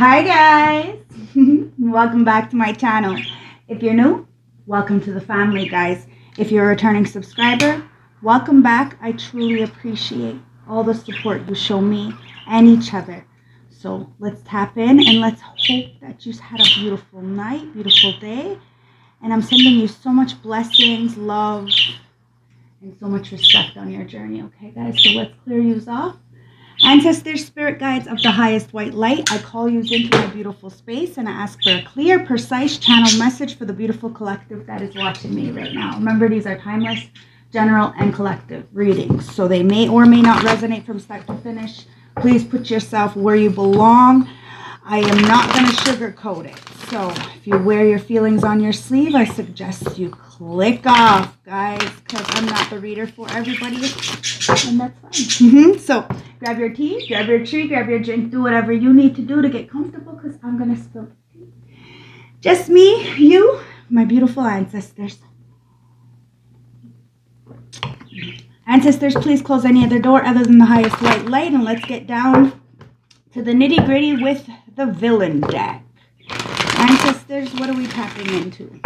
Hi guys! Welcome back to my channel. If you're new, welcome to the family, guys. If you're a returning subscriber, welcome back. I truly appreciate all the support you show me and each other. So let's tap in and let's hope that you had a beautiful night, beautiful day. And I'm sending you so much blessings, love, and so much respect on your journey. Okay, guys? So let's clear yous off. Ancestors, spirit guides of the highest white light, I call you into my beautiful space and I ask for a clear, precise channel message for the beautiful collective that is watching me right now. Remember, these are timeless, general, and collective readings, so they may or may not resonate from start to finish. Please put yourself where you belong. I am not going to sugarcoat it. So if you wear your feelings on your sleeve, I suggest you click off, guys, because I'm not the reader for everybody, and that's fine. So grab your tea, grab your tree, grab your drink, do whatever you need to do to get comfortable, because I'm going to spill the tea. Just me, you, my beautiful ancestors. Ancestors, please close any other door other than the highest white light, and let's get down to the nitty-gritty with the villain deck. Ancestors, what are we tapping into?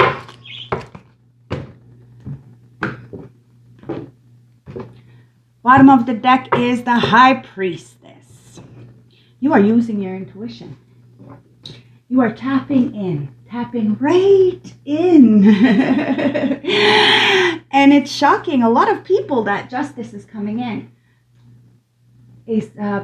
Bottom of the deck is the High Priestess. You are using your intuition. You are tapping right in. And it's shocking a lot of people that justice is coming in.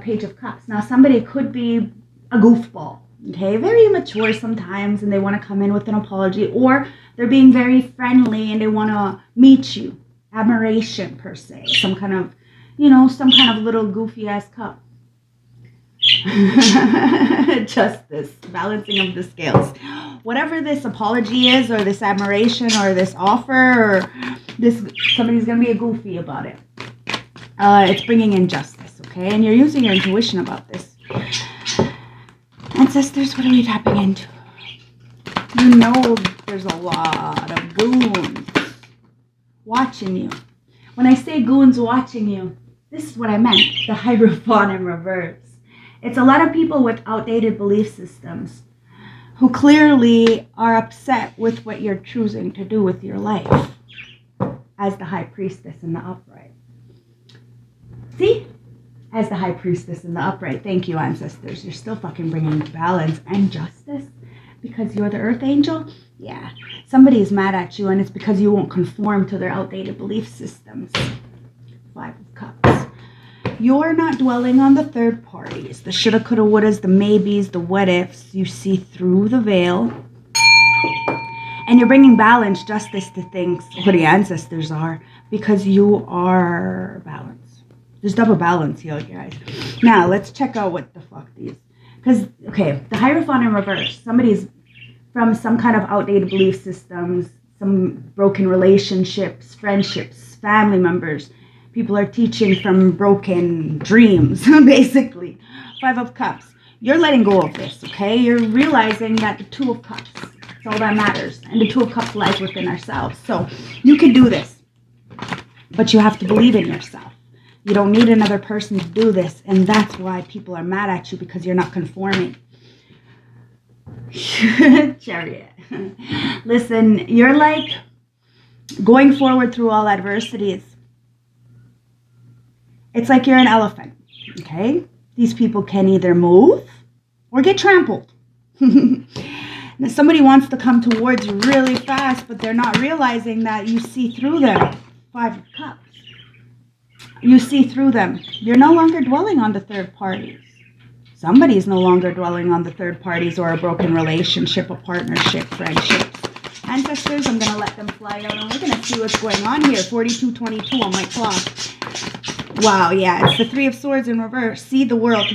Page of Cups. Now, somebody could be a goofball, okay? Very immature sometimes, and they want to come in with an apology, or they're being very friendly and they want to meet you. Admiration, per se. Some kind of little goofy-ass cup. Justice. Balancing of the scales. Whatever this apology is, or this admiration, or this offer, or this, somebody's going to be a goofy about it. It's bringing in justice, okay? And you're using your intuition about this. Ancestors, what are we tapping into? You know there's a lot of goons watching you. When I say goons watching you, this is what I meant. The Hierophant in reverse. It's a lot of people with outdated belief systems who clearly are upset with what you're choosing to do with your life as the High Priestess in the upright. See? As the High Priestess in the upright. Thank you, ancestors. You're still fucking bringing balance and justice because you're the Earth Angel. Yeah. Somebody is mad at you, and it's because you won't conform to their outdated belief systems. 5 of Cups. You're not dwelling on the third parties. The shoulda, coulda, wouldas, the maybes, the what ifs. You see through the veil. And you're bringing balance, justice to things who the ancestors are, because you are balanced. There's double balance here, guys. Now, let's check out what the fuck these. Because, okay, the Hierophant in reverse. Somebody's from some kind of outdated belief systems, some broken relationships, friendships, family members. People are teaching from broken dreams, basically. 5 of Cups. You're letting go of this, okay? You're realizing that the 2 of Cups is all that matters. And the 2 of Cups lies within ourselves. So you can do this. But you have to believe in yourself. You don't need another person to do this. And that's why people are mad at you, because you're not conforming. Chariot. Listen, you're like going forward through all adversities. It's like you're an elephant, okay? These people can either move or get trampled. Now, somebody wants to come towards you really fast, but they're not realizing that you see through them. 5 of Cups. You see through them. You're no longer dwelling on the third parties. Somebody's no longer dwelling on the third parties or a broken relationship, a partnership, friendships. Ancestors, I'm going to let them fly out, and we're going to see what's going on here. 4222 on my clock. Wow, yeah, it's the 3 of Swords in reverse. See the world.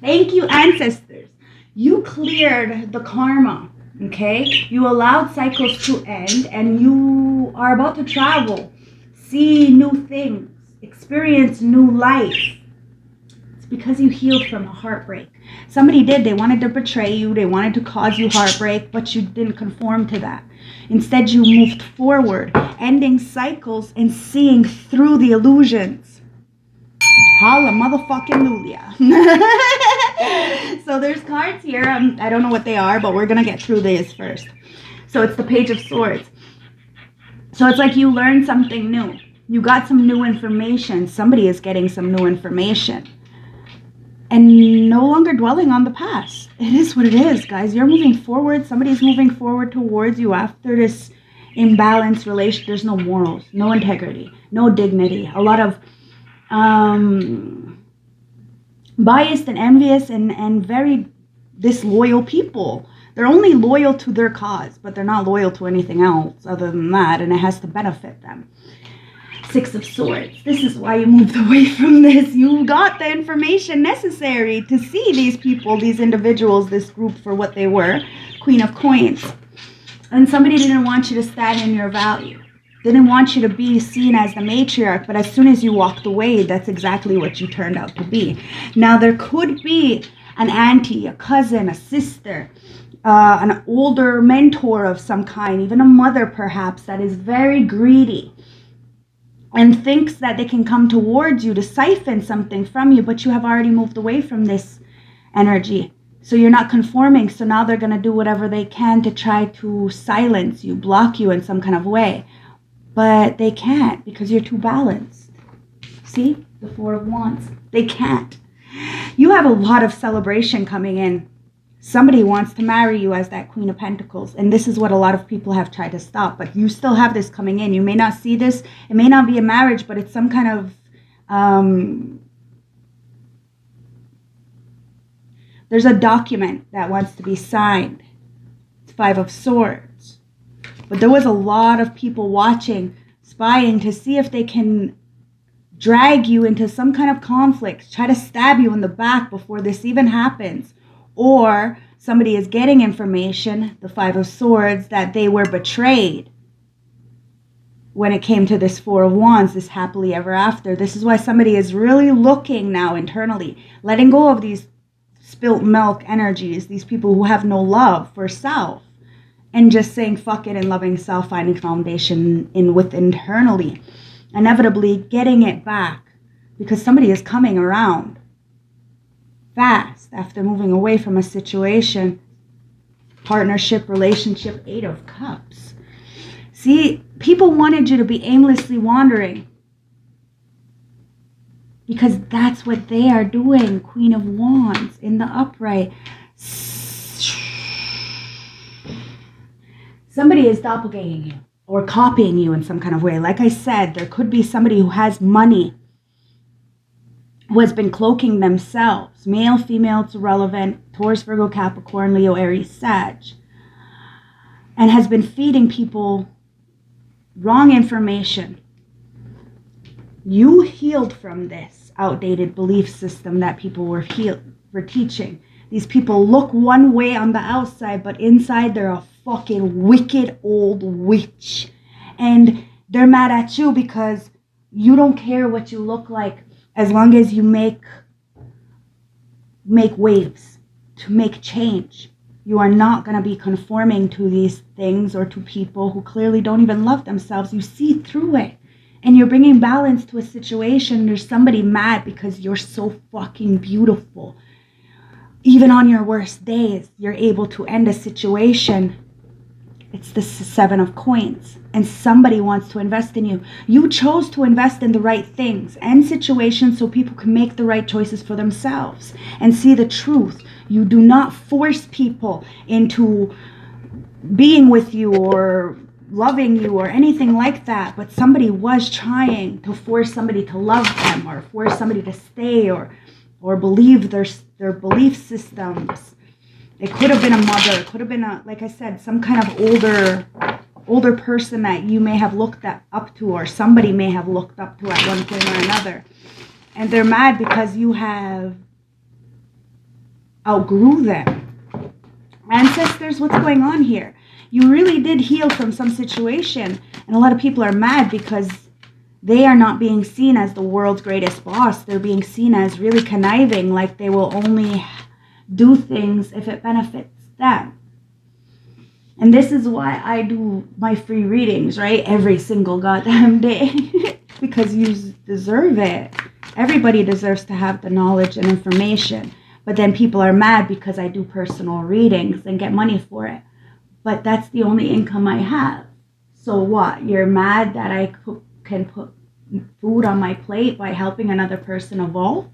Thank you, ancestors. You cleared the karma, okay? You allowed cycles to end, and you are about to travel. See new things. Experience new life. It's because you healed from a heartbreak. Somebody did. They wanted to betray you. They wanted to cause you heartbreak, but you didn't conform to that. Instead, you moved forward, ending cycles and seeing through the illusions. Holla motherfucking Lulia. So So there's cards here. I don't know what they are, but we're going to get through these first. So it's the Page of Swords. So it's like you learned something new. You got some new information. Somebody is getting some new information. And no longer dwelling on the past. It is what it is, guys. You're moving forward. Somebody's moving forward towards you after this imbalanced relation. There's no morals, no integrity, no dignity. A lot of biased and envious and very disloyal people. They're only loyal to their cause, but they're not loyal to anything else other than that, and it has to benefit them. Six of Swords. This is why you moved away from this. You got the information necessary to see these people, these individuals, this group for what they were. Queen of Coins. And somebody didn't want you to stand in your value. Didn't want you to be seen as the matriarch, but as soon as you walked away, that's exactly what you turned out to be. Now, there could be an auntie, a cousin, a sister, an older mentor of some kind, even a mother perhaps, that is very greedy and thinks that they can come towards you to siphon something from you, but you have already moved away from this energy. So you're not conforming, so now they're going to do whatever they can to try to silence you, block you in some kind of way. But they can't because you're too balanced. See? The Four of Wands. They can't. You have a lot of celebration coming in. Somebody wants to marry you as that Queen of Pentacles. And this is what a lot of people have tried to stop. But you still have this coming in. You may not see this. It may not be a marriage, but it's some kind of... there's a document that wants to be signed. It's Five of Swords. But there was a lot of people watching, spying to see if they can drag you into some kind of conflict, try to stab you in the back before this even happens. Or somebody is getting information, the Five of Swords, that they were betrayed when it came to this Four of Wands, this happily ever after. This is why somebody is really looking now internally, letting go of these spilt milk energies, these people who have no love for self, and just saying fuck it and loving self, finding foundation internally. Inevitably getting it back because somebody is coming around fast after moving away from a situation, partnership, relationship. Eight of Cups. See, people wanted you to be aimlessly wandering because that's what they are doing. Queen of Wands in the upright. Somebody is doppelganging you or copying you in some kind of way. Like I said, there could be somebody who has money, who has been cloaking themselves. Male, female, it's irrelevant. Taurus, Virgo, Capricorn, Leo, Aries, Sag. And has been feeding people wrong information. You healed from this outdated belief system that people were teaching. These people look one way on the outside, but inside they're a fucking wicked old witch. And they're mad at you because you don't care what you look like as long as you make waves, to make change. You are not going to be conforming to these things or to people who clearly don't even love themselves. You see through it. And you're bringing balance to a situation. There's somebody mad because you're so fucking beautiful. Even on your worst days, you're able to end a situation. It's the Seven of Coins. And somebody wants to invest in you. You chose to invest in the right things and situations so people can make the right choices for themselves and see the truth. You do not force people into being with you or loving you or anything like that. But somebody was trying to force somebody to love them or force somebody to stay or believe their belief systems. It could have been a mother. It could have been, like I said, some kind of older person that you may have looked up to or somebody may have looked up to at one point or another. And they're mad because you have outgrew them. Ancestors, what's going on here? You really did heal from some situation. And a lot of people are mad because they are not being seen as the world's greatest boss. They're being seen as really conniving, like they will only do things if it benefits them. And this is why I do my free readings, right? Every single goddamn day. Because you deserve it. Everybody deserves to have the knowledge and information. But then people are mad because I do personal readings and get money for it. But that's the only income I have. So what? You're mad that I can put food on my plate by helping another person evolve?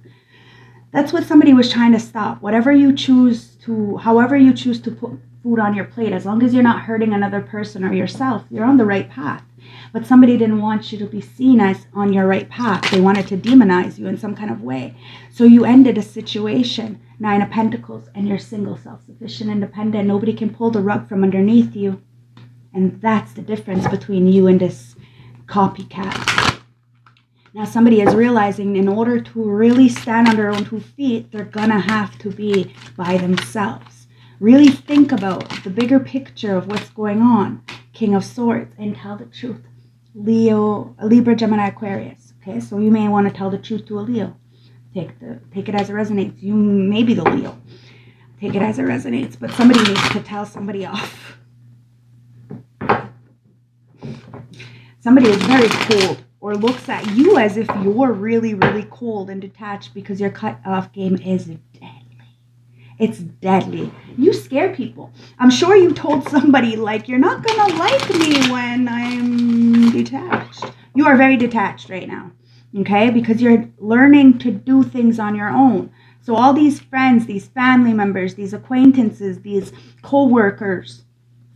That's what somebody was trying to stop. However you choose to put food on your plate, as long as you're not hurting another person or yourself, you're on the right path. But somebody didn't want you to be seen as on your right path. They wanted to demonize you in some kind of way. So you ended a situation, 9 of Pentacles, and you're single, self-sufficient, independent. Nobody can pull the rug from underneath you. And that's the difference between you and this copycat. Now somebody is realizing in order to really stand on their own 2 feet, they're gonna have to be by themselves. Really think about the bigger picture of what's going on. King of Swords, and tell the truth. Libra, Gemini, Aquarius. Okay, so you may want to tell the truth to a Leo. Take it as it resonates. You may be the Leo. Take it as it resonates, but somebody needs to tell somebody off. Somebody is very cold or looks at you as if you're really, really cold and detached because your cut-off game is deadly. It's deadly. You scare people. I'm sure you told somebody, like, you're not going to like me when I'm detached. You are very detached right now, okay? Because you're learning to do things on your own. So all these friends, these family members, these acquaintances, these co-workers,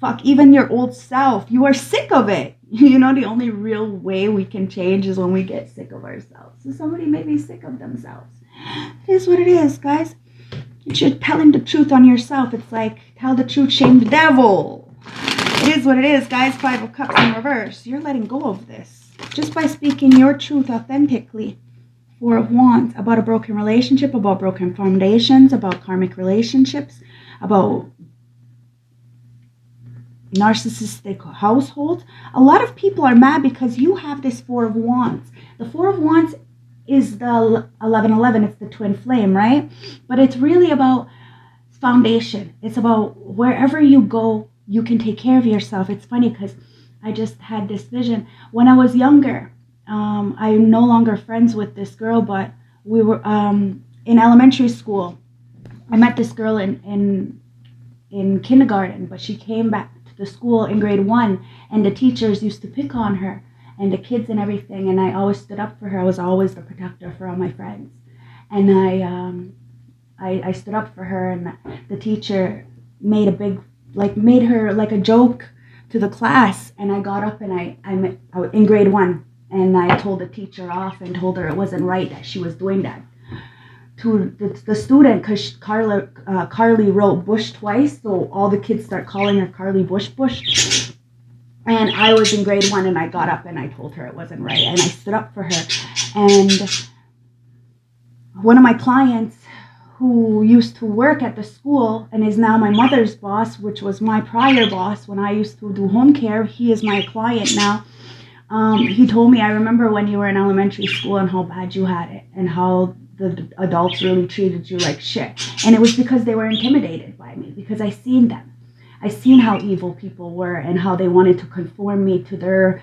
fuck, even your old self, you are sick of it. You know, the only real way we can change is when we get sick of ourselves. So somebody may be sick of themselves. It is what it is, guys. You're telling the truth on yourself. It's like, tell the truth, shame the devil. It is what it is, guys. 5 of Cups in reverse. You're letting go of this. Just by speaking your truth authentically. 4 of Wands. About a broken relationship, about broken foundations, about karmic relationships, about narcissistic households. A lot of people are mad because you have this 4 of Wands. The 4 of Wands is the 1111. It's the twin flame, right? But it's really about foundation. It's about wherever you go, you can take care of yourself. It's funny because I just had this vision. When I was younger, I'm no longer friends with this girl, but we were in elementary school. I met this girl in kindergarten, but she came back to the school in grade 1, and the teachers used to pick on her and the kids and everything, and I always stood up for her. I was always the protector for all my friends, and I stood up for her, and the teacher made her like a joke to the class, and I got up and I was in grade 1, and I told the teacher off and told her it wasn't right that she was doing that to the student, because Carly wrote Bush twice, so all the kids start calling her Carly Bush. And I was in grade 1, and I got up and I told her it wasn't right, and I stood up for her. And one of my clients who used to work at the school and is now my mother's boss, which was my prior boss when I used to do home care, he is my client now. He told me, I remember when you were in elementary school and how bad you had it and how the adults really treated you like shit. And it was because they were intimidated by me, because I seen them. I seen how evil people were and how they wanted to conform me to their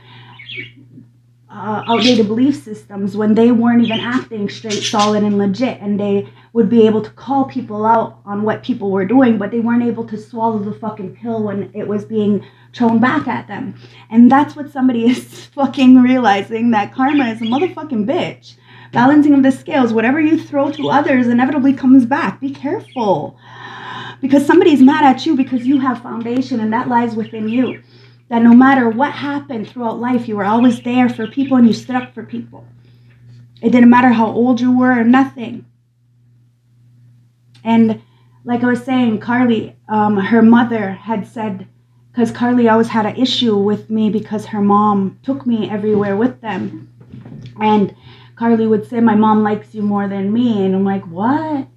outdated belief systems when they weren't even acting straight, solid, and legit. And they would be able to call people out on what people were doing, but they weren't able to swallow the fucking pill when it was being thrown back at them. And that's what somebody is fucking realizing, that karma is a motherfucking bitch. Balancing of the scales. Whatever you throw to others inevitably comes back. Be careful. Because somebody's mad at you because you have foundation, and that lies within you. That no matter what happened throughout life, you were always there for people and you stood up for people. It didn't matter how old you were or nothing. And like I was saying, Carly, her mother had said, because Carly always had an issue with me because her mom took me everywhere with them. And Carly would say, my mom likes you more than me. And I'm like, what?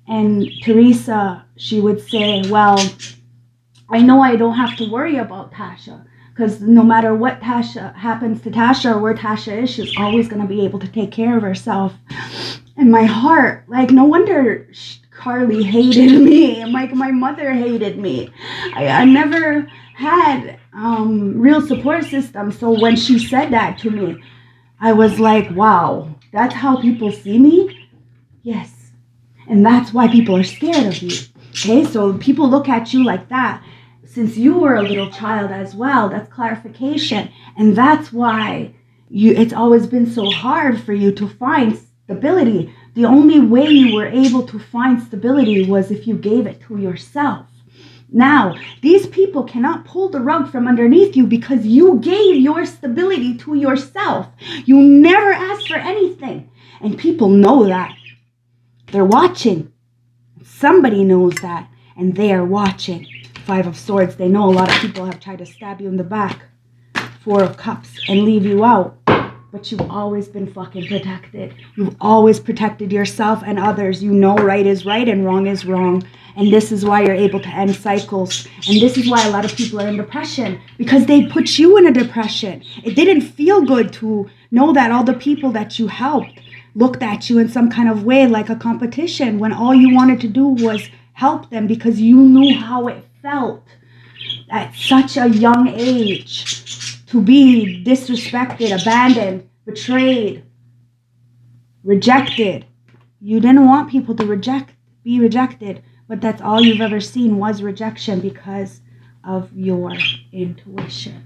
And Teresa, she would say, well, I know I don't have to worry about Tasha, because no matter what happens to Tasha or where Tasha is, she's always going to be able to take care of herself. And my heart, like, no wonder Carly hated me. And like, my mother hated me. I never had real support system. So when she said that to me, I was like, wow, that's how people see me? Yes. And that's why people are scared of you. Okay, so people look at you like that. Since you were a little child as well, that's clarification. And that's why it's always been so hard for you to find stability. The only way you were able to find stability was if you gave it to yourself. Now, these people cannot pull the rug from underneath you because you gave your stability to yourself. You never asked for anything. And people know that. They're watching. Somebody knows that. And they are watching. 5 of Swords. They know a lot of people have tried to stab you in the back. 4 of Cups and leave you out. But you've always been fucking protected. You've always protected yourself and others. You know right is right and wrong is wrong. And this is why you're able to end cycles. And this is why a lot of people are in depression. Because they put you in a depression. It didn't feel good to know that all the people that you helped looked at you in some kind of way like a competition when all you wanted to do was help them because you knew how it felt at such a young age to be disrespected, abandoned, betrayed, rejected. You didn't want people to be rejected, but that's all you've ever seen was rejection because of your intuition.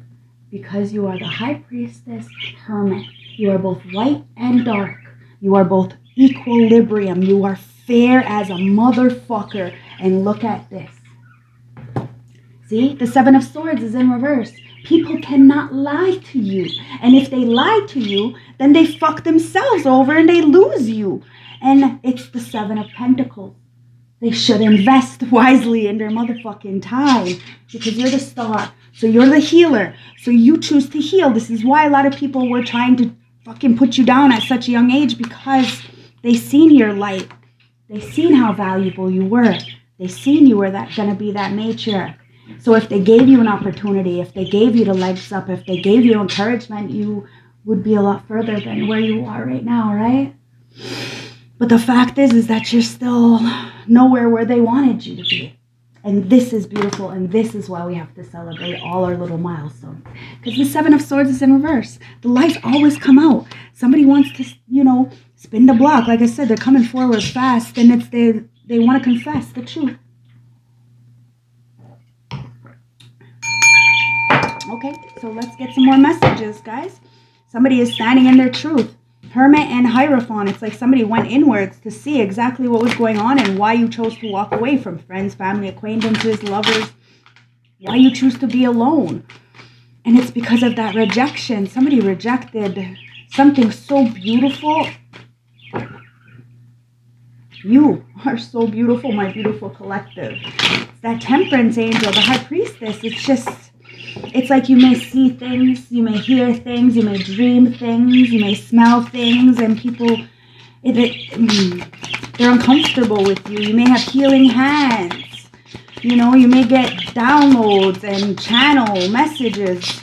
Because you are the High Priestess, Hermit. You are both light and dark. You are both equilibrium. You are fair as a motherfucker. And look at this. See, the 7 of Swords is in reverse. People cannot lie to you. And if they lie to you, then they fuck themselves over and they lose you. And it's the 7 of Pentacles. They should invest wisely in their motherfucking time because you're the star. So you're the healer. So you choose to heal. This is why a lot of people were trying to fucking put you down at such a young age because they seen your light. They seen how valuable you were. They seen you were gonna be that matriarch. So if they gave you an opportunity, if they gave you the legs up, if they gave you encouragement, you would be a lot further than where you are right now, right? But the fact is that you're still nowhere where they wanted you to be. And this is beautiful, and this is why we have to celebrate all our little milestones. Because the 7 of Swords is in reverse. The lights always come out. Somebody wants to, spin the block. Like I said, they're coming forward fast, and they want to confess the truth. Okay, so let's get some more messages, guys. Somebody is standing in their truth. Hermit and Hierophant. It's like somebody went inwards to see exactly what was going on and why you chose to walk away from friends, family, acquaintances, lovers. Why you choose to be alone. And it's because of that rejection. Somebody rejected something so beautiful. You are so beautiful, my beautiful collective. It's that Temperance angel, the High Priestess. It's like you may see things, you may hear things, you may dream things, you may smell things, and people, they're uncomfortable with you. You may have healing hands. You may get downloads and channel messages,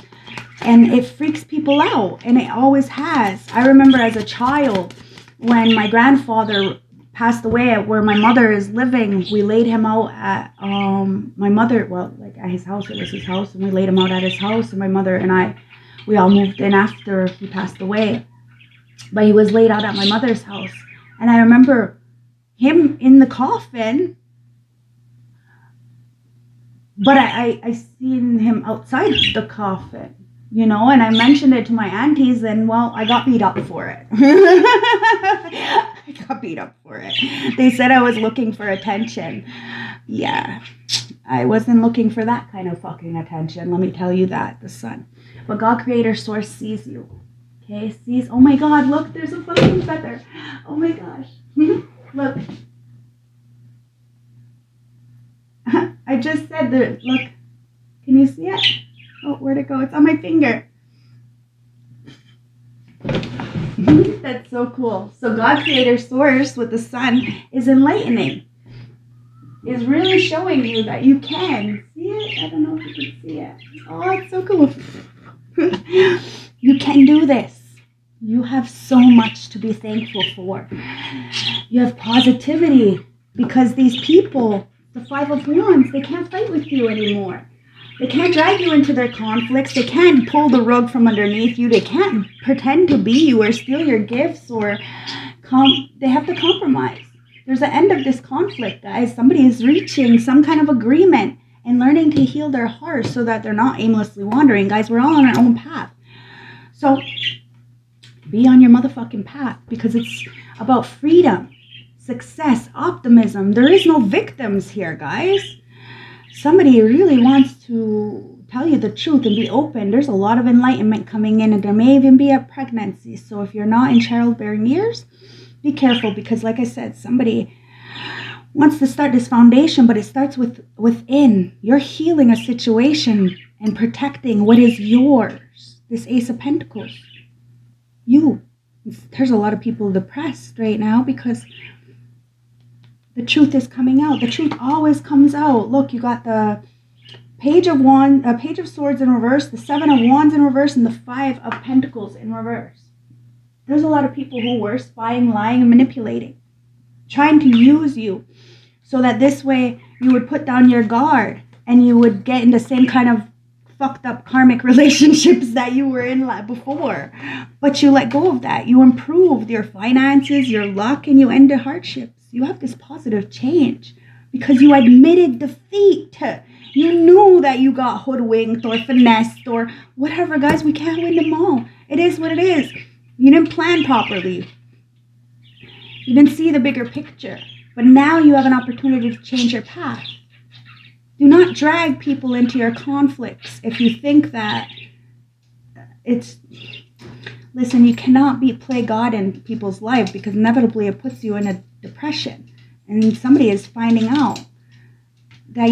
and it freaks people out, and it always has. I remember as a child, when my grandfather passed away at where my mother is living, we laid him out at at his house. It was his house, and we laid him out at his house, and my mother and we all moved in after he passed away. But he was laid out at my mother's house, and I remember him in the coffin, but I seen him outside the coffin. And I mentioned it to my aunties, and I got beat up for it. I got beat up for it. They said I was looking for attention. Yeah, I wasn't looking for that kind of fucking attention. Let me tell you that, the sun. But God, Creator, Source sees you. Okay, sees. Oh my God, look, there's a fucking feather. Oh my gosh. Look. I just said that, look. Can you see it? Oh, where'd it go? It's on my finger. That's so cool. So God, Creator, Source with the sun is enlightening. Is really showing you that you can. See it? I don't know if you can see it. Oh, it's so cool. You can do this. You have so much to be thankful for. You have positivity because these people, the 5 of Wands, they can't fight with you anymore. They can't drag you into their conflicts. They can't pull the rug from underneath you. They can't pretend to be you or steal your gifts or they have to compromise. There's an end of this conflict, guys. Somebody is reaching some kind of agreement and learning to heal their heart so that they're not aimlessly wandering. Guys, we're all on our own path. So be on your motherfucking path, because it's about freedom, success, optimism. There is no victims here, guys. Somebody really wants to tell you the truth and be open. There's a lot of enlightenment coming in, and there may even be a pregnancy. So if you're not in childbearing years, be careful, because like I said, somebody wants to start this foundation, but it starts within. You're healing a situation and protecting what is yours. This Ace of Pentacles. There's a lot of people depressed right now because the truth is coming out. The truth always comes out. Look, you got the Page of Swords in reverse, the Seven of Wands in reverse, and the Five of Pentacles in reverse. There's a lot of people who were spying, lying, and manipulating, trying to use you so that this way you would put down your guard and you would get in the same kind of fucked up karmic relationships that you were in before. But you let go of that. You improved your finances, your luck, and you ended hardships. You have this positive change because you admitted defeat. You knew that you got hoodwinked or finessed or whatever. Guys, we can't win them all. It is what it is. You didn't plan properly. You didn't see the bigger picture. But now you have an opportunity to change your path. Do not drag people into your conflicts if you think that it's... Listen, you cannot play God in people's life, because inevitably it puts you in a depression. And somebody is finding out that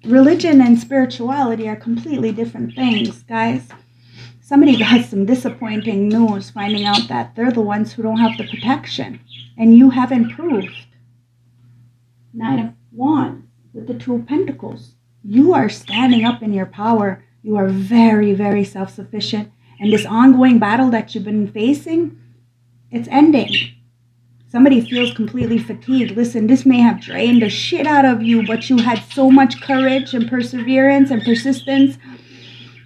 religion and spirituality are completely different things, guys. Somebody got some disappointing news finding out that they're the ones who don't have the protection. And you have improved. Nine of Wands with the Two of Pentacles. You are standing up in your power. You are very, very self-sufficient. And this ongoing battle that you've been facing, it's ending. Somebody feels completely fatigued. Listen, this may have drained the shit out of you, but you had so much courage and perseverance and persistence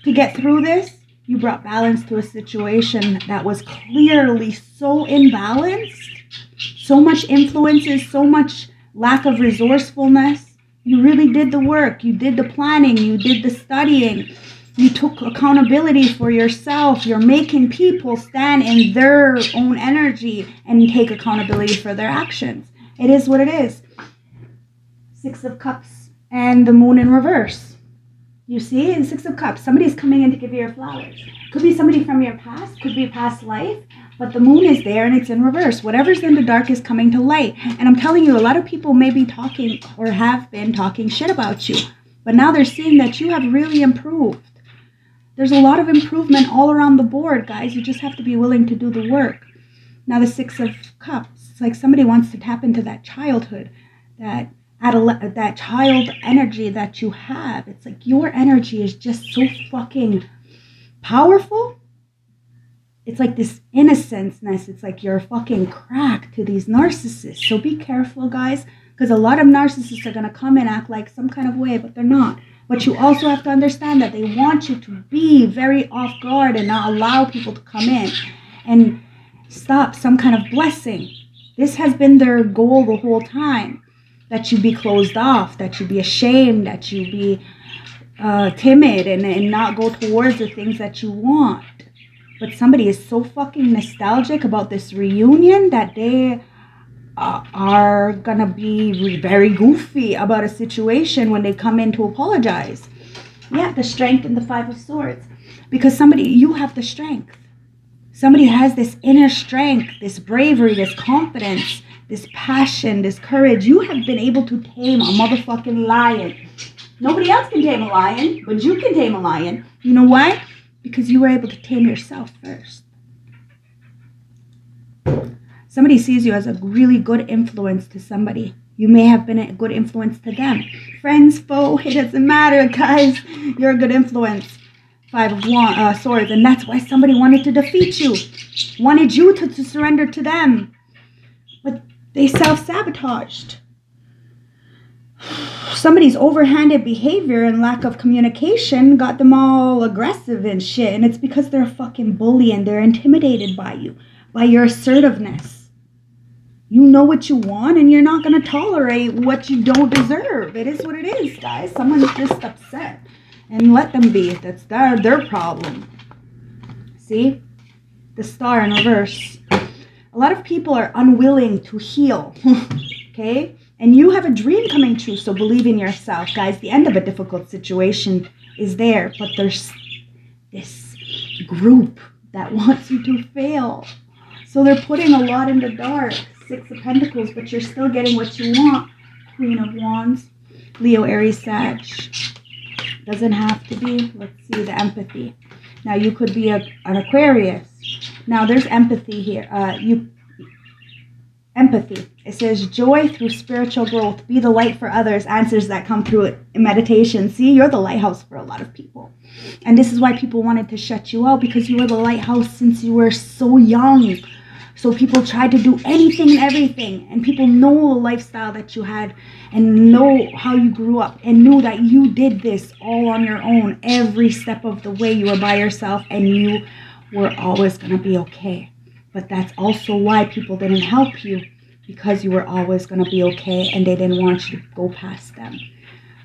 to get through this. You brought balance to a situation that was clearly so imbalanced. So much influences, so much lack of resourcefulness. You really did the work. You did the planning. You did the studying. You took accountability for yourself. You're making people stand in their own energy and take accountability for their actions. It is what it is. Six of Cups and the Moon in reverse. You see, in Six of Cups, somebody's coming in to give you your flowers. Could be somebody from your past, could be a past life, but the moon is there and it's in reverse. Whatever's in the dark is coming to light. And I'm telling you, a lot of people may be talking or have been talking shit about you, but now they're seeing that you have really improved. There's a lot of improvement all around the board, guys. You just have to be willing to do the work. Now the Six of Cups, it's like somebody wants to tap into that childhood, that child energy that you have. It's like your energy is just so fucking powerful. It's like this innocenceness. It's like you're fucking crack to these narcissists. So be careful, guys, because a lot of narcissists are going to come and act like some kind of way, but they're not. But you also have to understand that they want you to be very off guard and not allow people to come in and stop some kind of blessing. This has been their goal the whole time, that you be closed off, that you be ashamed, that you be timid and not go towards the things that you want. But somebody is so fucking nostalgic about this reunion that they are gonna be very goofy about a situation when they come in to apologize. Yeah, the Strength and the Five of Swords. Because you have the strength. Somebody has this inner strength, this bravery, this confidence, this passion, this courage. You have been able to tame a motherfucking lion. Nobody else can tame a lion, but you can tame a lion. You know why? Because you were able to tame yourself first. Somebody sees you as a really good influence to somebody. You may have been a good influence to them. Friends, foe, it doesn't matter, guys. You're a good influence. Five of Swords. And that's why somebody wanted to defeat you. Wanted you to surrender to them. But they self-sabotaged. Somebody's overhanded behavior and lack of communication got them all aggressive and shit. And it's because they're a fucking bully and they're intimidated by you. By your assertiveness. You know what you want, and you're not going to tolerate what you don't deserve. It is what it is, guys. Someone's just upset. And let them be. That's their problem. See? The star in reverse. A lot of people are unwilling to heal. Okay? And you have a dream coming true, so believe in yourself. Guys, the end of a difficult situation is there, but there's this group that wants you to fail. So they're putting a lot in the dark. 6 of Pentacles, but you're still getting what you want. Queen of Wands. Leo, Aries, Sag. Doesn't have to be. Let's see the empathy. Now, you could be an Aquarius. Now, there's empathy here. Empathy. It says, joy through spiritual growth. Be the light for others. Answers that come through it in meditation. See, you're the lighthouse for a lot of people. And this is why people wanted to shut you out, because you were the lighthouse since you were so young. So people tried to do anything and everything. And people know the lifestyle that you had and know how you grew up and knew that you did this all on your own. Every step of the way you were by yourself and you were always going to be okay. But that's also why people didn't help you, because you were always going to be okay and they didn't want you to go past them.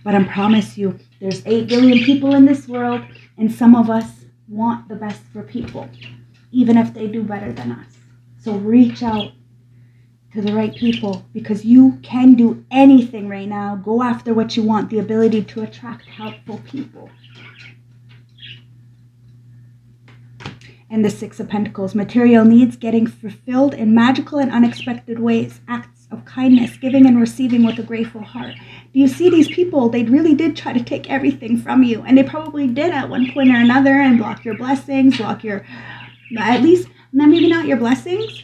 But I promise you, there's 8 billion people in this world, and some of us want the best for people, even if they do better than us. So reach out to the right people, because you can do anything right now. Go after what you want, the ability to attract helpful people. And the 6 of Pentacles, material needs getting fulfilled in magical and unexpected ways. Acts of kindness, giving and receiving with a grateful heart. Do you see these people? They really did try to take everything from you. And they probably did at one point or another, and block your blessings, block your, at least, maybe not your blessings,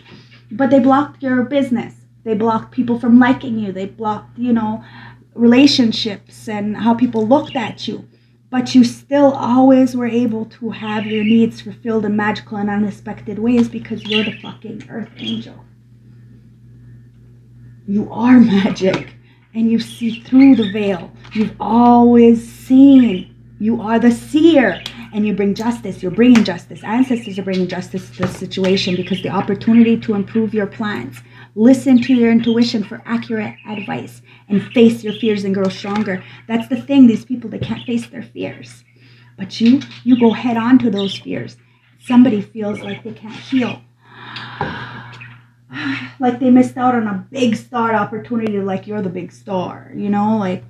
but they blocked your business. They blocked people from liking you. They blocked, relationships and how people looked at you. But you still always were able to have your needs fulfilled in magical and unexpected ways, because you're the fucking earth angel. You are magic, and you see through the veil. You've always seen. You are the seer, and you bring justice. You're bringing justice. Ancestors are bringing justice to the situation, because the opportunity to improve your plans. Listen to your intuition for accurate advice, and face your fears and grow stronger. That's the thing. These people, they can't face their fears. But you go head on to those fears. Somebody feels like they can't heal. Like they missed out on a big star opportunity, like you're the big star, like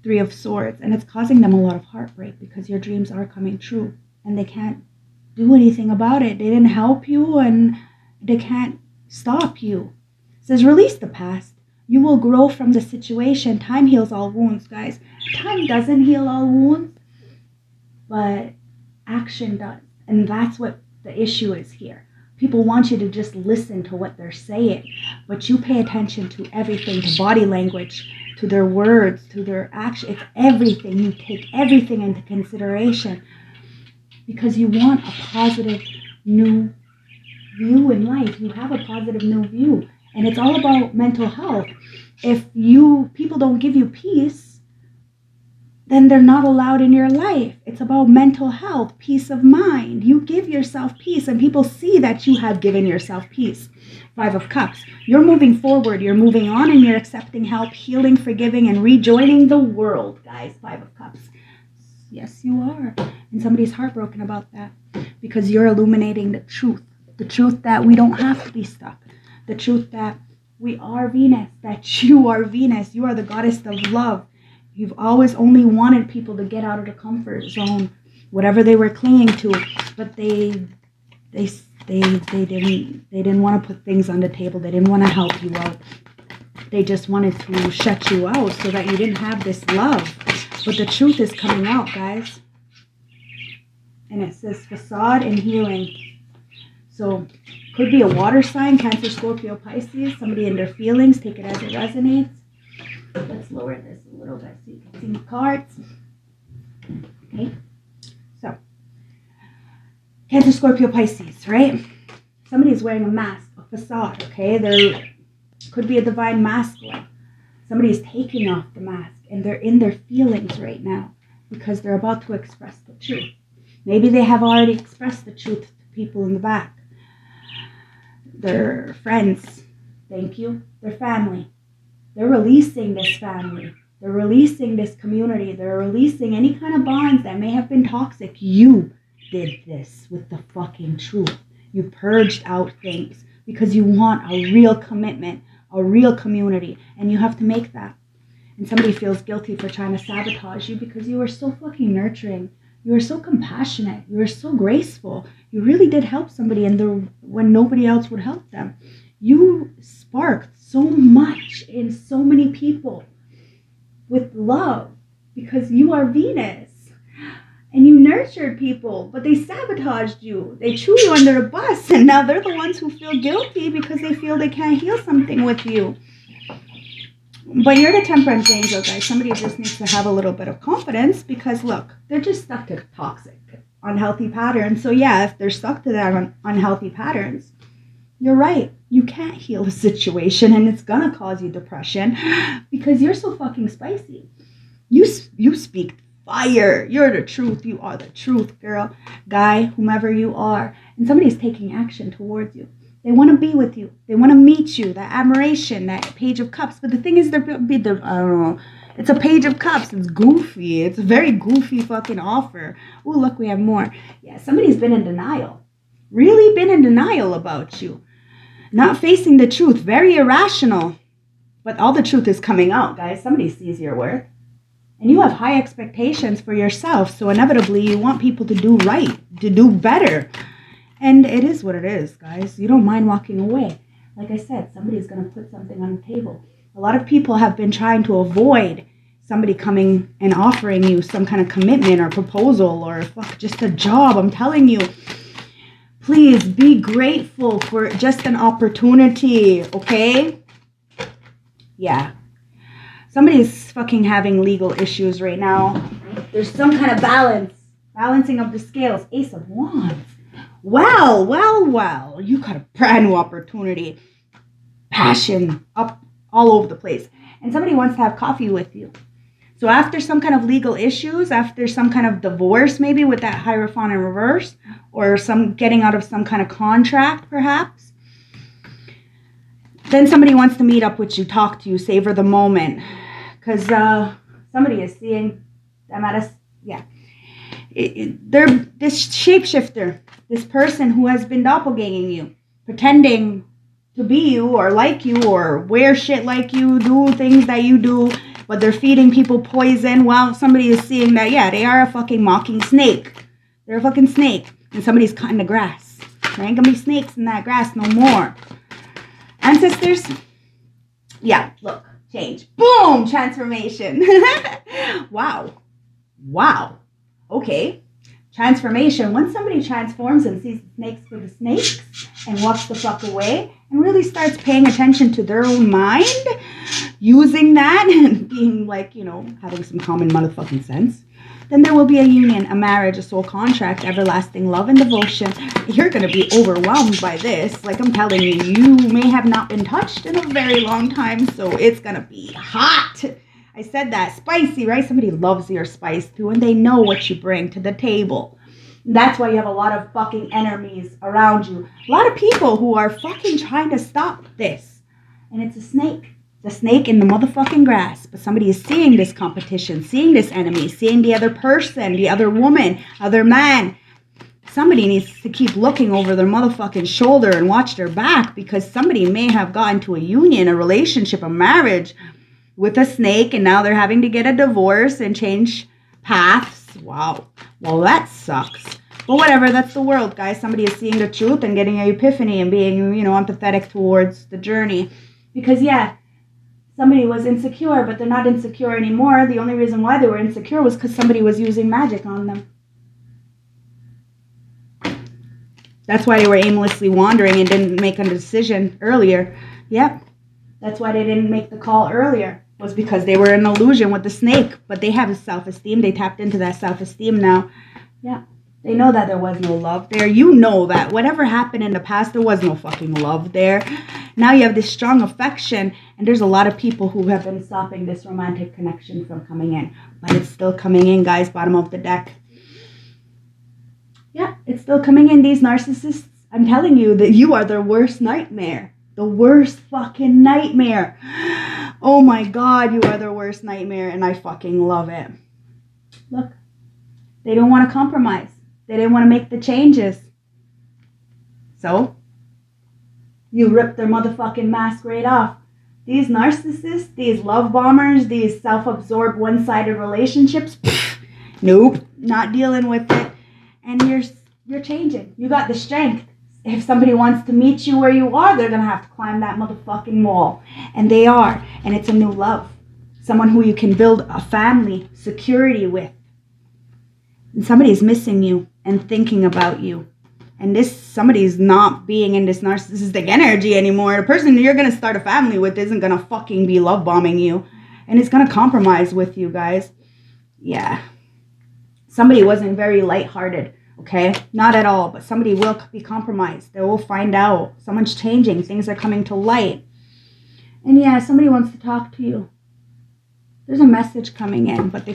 3 of Swords. And it's causing them a lot of heartbreak, because your dreams are coming true and they can't do anything about it. They didn't help you and they can't stop you. It says, release the past. You will grow from the situation. Time heals all wounds, guys. Time doesn't heal all wounds, but action does. And that's what the issue is here. People want you to just listen to what they're saying, but you pay attention to everything, to body language, to their words, to their action. It's everything. You take everything into consideration, because you want a positive new view in life. You have a positive new view. And it's all about mental health. If people don't give you peace, then they're not allowed in your life. It's about mental health, peace of mind. You give yourself peace, and people see that you have given yourself peace. 5 of Cups. You're moving forward. You're moving on, and you're accepting help, healing, forgiving, and rejoining the world, guys. 5 of Cups. Yes, you are. And somebody's heartbroken about that, because you're illuminating the truth. The truth that we don't have to be stuck. The truth that we are Venus, that you are Venus. You are the goddess of love. You've always only wanted people to get out of the comfort zone, whatever they were clinging to, but they didn't want to put things on the table. They didn't want to help you out. They just wanted to shut you out so that you didn't have this love. But the truth is coming out, guys. And it says facade and healing. So could be a water sign, Cancer, Scorpio, Pisces. Somebody in their feelings. Take it as it resonates. Let's lower this a little bit so you can see the cards. Okay. So, Cancer, Scorpio, Pisces, right? Somebody's wearing a mask, a facade, okay? There could be a divine masculine. Somebody's taking off the mask, and they're in their feelings right now, because they're about to express the truth. Maybe they have already expressed the truth to people in the back. Their friends, Thank you. They're family. They're releasing this family. They're releasing this community. They're releasing any kind of bonds that may have been toxic. You did this with the fucking truth. You purged out things because you want a real commitment, a real community, and you have to make that. And somebody feels guilty for trying to sabotage you because you were so fucking nurturing. You were so compassionate. You were so graceful. You really did help somebody when nobody else would help them. You sparked so much in so many people with love because you are Venus. And you nurtured people, but they sabotaged you. They threw you under the bus, and now they're the ones who feel guilty because they feel they can't heal something with you. But you're the temperance angel, guys. Somebody just needs to have a little bit of confidence because, look, they're just stuck to toxic, unhealthy patterns. So, yeah, if they're stuck to that unhealthy patterns, you're right. You can't heal the situation, and it's going to cause you depression because you're so fucking spicy. You speak fire. You're the truth. You are the truth, girl, guy, whomever you are. And somebody's taking action towards you. They want to be with you. They want to meet you. That admiration, that page of cups. But the thing is, I don't know. It's a page of cups. It's goofy. It's a very goofy fucking offer. Oh, look, we have more. Yeah, somebody's been in denial. Really been in denial about you. Not facing the truth. Very irrational. But all the truth is coming out, guys. Somebody sees your worth. And you have high expectations for yourself. So inevitably, you want people to do right, to do better. And it is what it is, guys. You don't mind walking away. Like I said, somebody's going to put something on the table. A lot of people have been trying to avoid somebody coming and offering you some kind of commitment or proposal or just a job. I'm telling you, please be grateful for just an opportunity, okay? Yeah. Somebody's fucking having legal issues right now. There's some kind of balancing of the scales. Ace of Wands. Well. You got a brand new opportunity. Passion up all over the place. And somebody wants to have coffee with you. So after some kind of legal issues, after some kind of divorce, maybe with that Hierophant in reverse, or some getting out of some kind of contract, perhaps, then somebody wants to meet up with you, talk to you, savor the moment. Because somebody is seeing them at us. Yeah. They're this shapeshifter, this person who has been doppelganging you, pretending to be you or like you or wear shit like you, do things that you do, but they're feeding people poison. Well, somebody is seeing that, yeah, they are a fucking mocking snake. They're a fucking snake. And somebody's cutting the grass. There ain't gonna be snakes in that grass no more. Ancestors, yeah, look. Change. Boom! Transformation. Wow. Okay. Transformation. Once somebody transforms and sees the snakes for the snakes and walks the fuck away and really starts paying attention to their own mind, using that and being like, having some common motherfucking sense, then there will be a union, a marriage, a soul contract, everlasting love and devotion. You're going to be overwhelmed by this. Like I'm telling you, you may have not been touched in a very long time, so it's going to be hot. I said that. Spicy, right? Somebody loves your spice too, and they know what you bring to the table. That's why you have a lot of fucking enemies around you. A lot of people who are fucking trying to stop this. And it's a snake. The snake in the motherfucking grass. But somebody is seeing this competition, seeing this enemy, seeing the other person, the other woman, other man. Somebody needs to keep looking over their motherfucking shoulder and watch their back because somebody may have gotten to a union, a relationship, a marriage with a snake, and now they're having to get a divorce and change paths. Wow. Well, that sucks. But whatever, that's the world, guys. Somebody is seeing the truth and getting an epiphany and being, empathetic towards the journey. Because, yeah, somebody was insecure, but they're not insecure anymore. The only reason why they were insecure was because somebody was using magic on them. That's why they were aimlessly wandering and didn't make a decision earlier. Yep. That's why they didn't make the call earlier. Was because they were in illusion with the snake. But they have a self-esteem. They tapped into that self-esteem now. Yeah. They know that there was no love there. You know that. Whatever happened in the past, there was no fucking love there. Now you have this strong affection. And there's a lot of people who have been stopping this romantic connection from coming in. But it's still coming in, guys. Bottom of the deck. Yeah, it's still coming in. These narcissists, I'm telling you that you are their worst nightmare. The worst fucking nightmare. Oh my God, you are the worst nightmare, and I fucking love it. Look, they don't want to compromise. They didn't want to make the changes. So, you rip their motherfucking mask right off. These narcissists, these love bombers, these self-absorbed one-sided relationships, nope, not dealing with it. And you're changing. You got the strength. If somebody wants to meet you where you are, they're going to have to climb that motherfucking wall. And they are. And it's a new love. Someone who you can build a family, security with. And somebody's missing you and thinking about you. And somebody's not being in this narcissistic energy anymore. The person you're going to start a family with isn't going to fucking be love bombing you. And it's going to compromise with you guys. Yeah. Somebody wasn't very lighthearted. Okay, not at all, but somebody will be compromised. They will find out. Someone's changing. Things are coming to light. And yeah, somebody wants to talk to you. There's a message coming in, but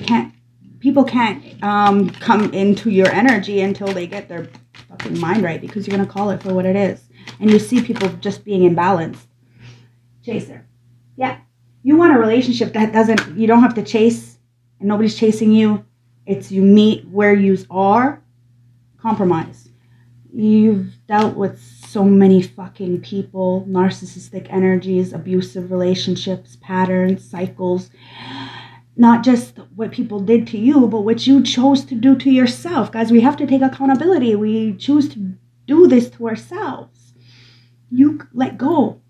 people can't come into your energy until they get their fucking mind right, because you're going to call it for what it is. And you see people just being imbalanced. Chaser. Yeah, you want a relationship that you don't have to chase, and nobody's chasing you. It's you meet where you are. Compromise. You've dealt with so many fucking people, narcissistic energies, abusive relationships, patterns, cycles. Not just what people did to you, but what you chose to do to yourself. Guys, we have to take accountability. We choose to do this to ourselves. You let go.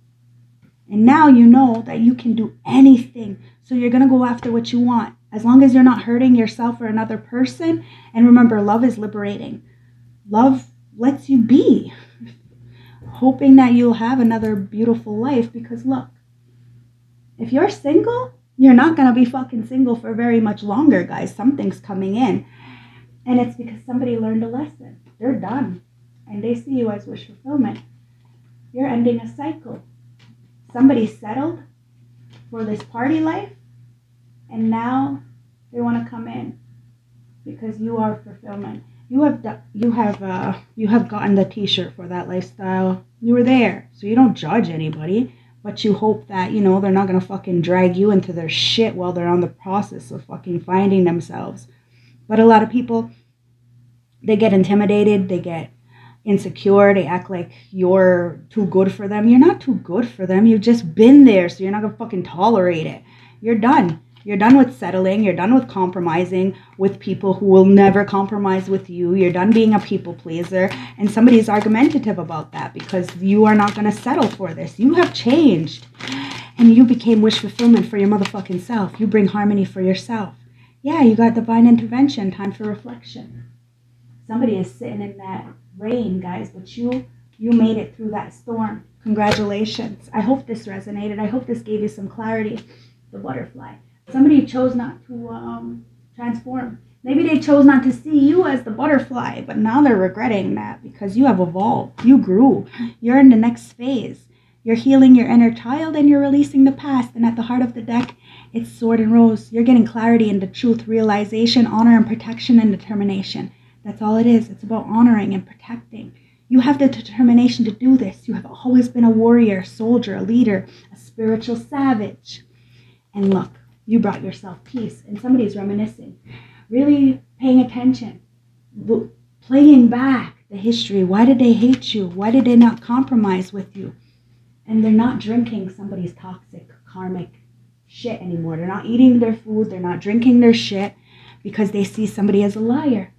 And now you know that you can do anything. So you're going to go after what you want. As long as you're not hurting yourself or another person. And remember, love is liberating. Love lets you be, hoping that you'll have another beautiful life, because look, if you're single, you're not going to be fucking single for very much longer, guys. Something's coming in, and it's because somebody learned a lesson. They're done, and they see you as wish fulfillment. You're ending a cycle. Somebody settled for this party life, and now they want to come in because you are fulfillment. You have gotten the t-shirt for that lifestyle. You were there. So you don't judge anybody, but you hope that, they're not going to fucking drag you into their shit while they're on the process of fucking finding themselves. But a lot of people, they get intimidated, they get insecure, they act like you're too good for them. You're not too good for them. You've just been there, so you're not going to fucking tolerate it. You're done. You're done with settling. You're done with compromising with people who will never compromise with you. You're done being a people pleaser. And somebody's argumentative about that because you are not going to settle for this. You have changed. And you became wish fulfillment for your motherfucking self. You bring harmony for yourself. Yeah, you got divine intervention. Time for reflection. Somebody is sitting in that rain, guys, but you made it through that storm. Congratulations. I hope this resonated. I hope this gave you some clarity. The butterfly. Somebody chose not to transform. Maybe they chose not to see you as the butterfly, but now they're regretting that because you have evolved. You grew. You're in the next phase. You're healing your inner child and you're releasing the past. And at the heart of the deck, it's sword and rose. You're getting clarity into truth, realization, honor and protection and determination. That's all it is. It's about honoring and protecting. You have the determination to do this. You have always been a warrior, soldier, a leader, a spiritual savage. And look, you brought yourself peace, and somebody's reminiscing, really paying attention, playing back the history. Why did they hate you? Why did they not compromise with you? And they're not drinking somebody's toxic, karmic shit anymore. They're not eating their food. They're not drinking their shit because they see somebody as a liar.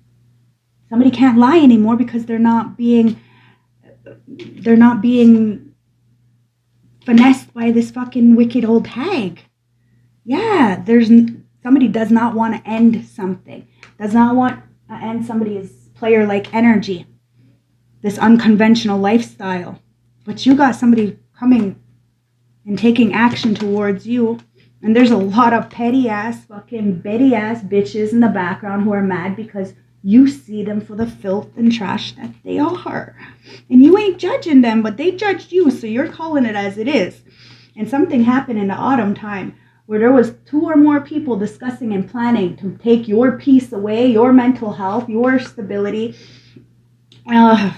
Somebody can't lie anymore because they're not being finessed by this fucking wicked old hag. Yeah, somebody does not want to end something. Does not want to end somebody's player-like energy. This unconventional lifestyle. But you got somebody coming and taking action towards you. And there's a lot of petty-ass, fucking Betty-ass bitches in the background who are mad because you see them for the filth and trash that they are. And you ain't judging them, but they judged you, so you're calling it as it is. And something happened in the autumn time where there was 2 or more people discussing and planning to take your peace away, your mental health, your stability. Yeah,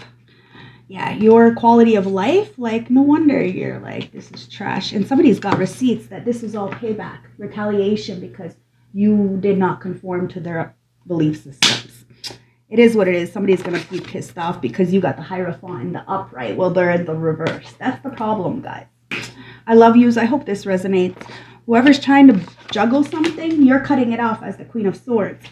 yeah, your quality of life, like, no wonder you're like, this is trash. And somebody's got receipts that this is all payback, retaliation, because you did not conform to their belief systems. It is what it is. Somebody's going to be pissed off because you got the Hierophant in the upright. Well, they're in the reverse. That's the problem, guys. I love yous. I hope this resonates. Whoever's trying to juggle something, you're cutting it off as the Queen of Swords.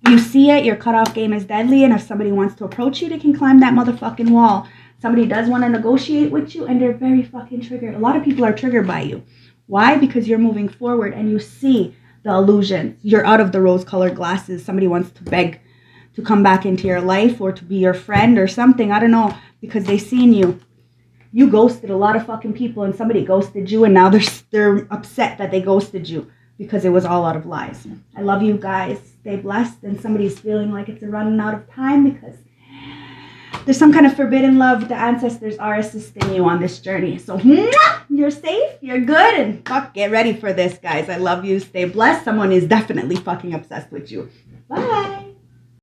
You see it, your cutoff game is deadly, and if somebody wants to approach you, they can climb that motherfucking wall. Somebody does want to negotiate with you, and they're very fucking triggered. A lot of people are triggered by you. Why? Because you're moving forward, and you see the illusion. You're out of the rose-colored glasses. Somebody wants to beg to come back into your life or to be your friend or something. I don't know, because they seen you. You ghosted a lot of fucking people, and somebody ghosted you, and now they're upset that they ghosted you because it was all out of lies. I love you guys. Stay blessed. And somebody's feeling like it's running out of time because there's some kind of forbidden love. The ancestors are assisting you on this journey. So you're safe. You're good. And fuck, get ready for this, guys. I love you. Stay blessed. Someone is definitely fucking obsessed with you. Bye.